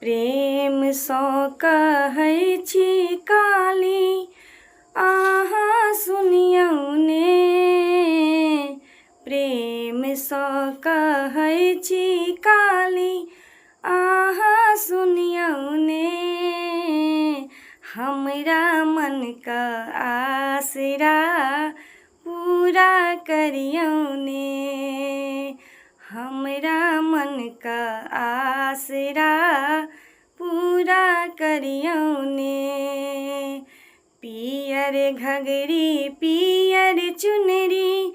प्रेम सँ कहै छी काली, अहाँ सुनियौ ने। प्रेम सँ कहै छी काली, अहाँ सुनियौ ने। हमरा मनक आसरा पूरा करियौ ने। हमरा मनक आसरा पूरा करियौ ने। पियर घघरी पियर चुनरी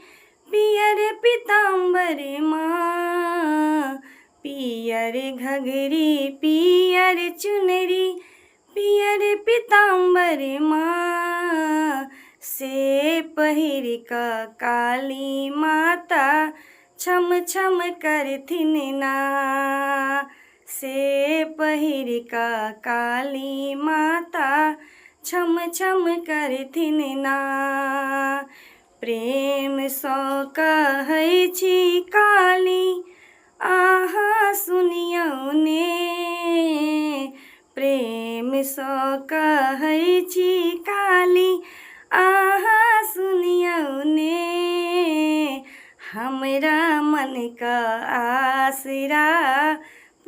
पियर पीताम्बर माँ। पियर घघरी पियर चुनरी पियर पीताम्बर माँ। से पहिर कऽ काली माता छम छम करथिन ना। से पहिर कऽ काली माता छम छम करथिन ना। प्रेम सँ कहै छी काली, अहाँ सुनियौ ने। प्रेम सँ कहै छी काली, अहाँ सुनियौ ने। हमरा मनक आसरा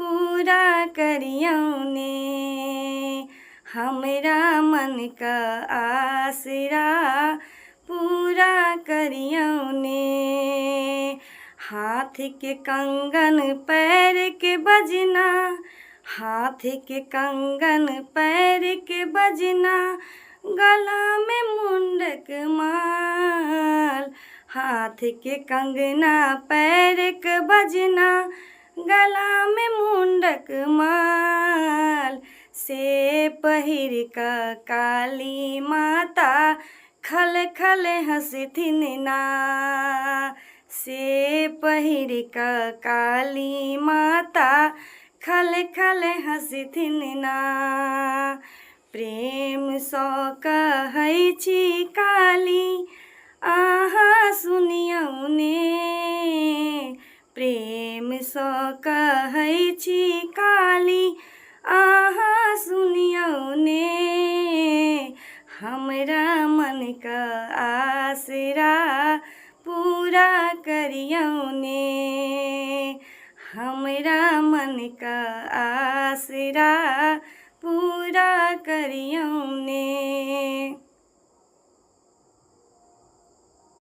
पूरा करियौ ने। हमरा मनक आसरा पूरा करियौ ने। हाथ के कंगन पैर के बजना, हाथ के कंगन पैर के बजना, गला में मुंडक माल। हाथ के कंगना पैर के बजना, गला में मुंडक माल। से पहिर कऽ काली माता खल खल हँसथिन ना। से पहिर कऽ काली माता खल खल हँसथिन ना। प्रेम सँ कहै छी काली, अहाँ सुनियौ ने। प्रेम सँ कहै छी काली, अहाँ सुनियौ ने। हमरा मनक आसरा पूरा करियौ ने। हमरा मनक आसरा पूरा करियौ ने।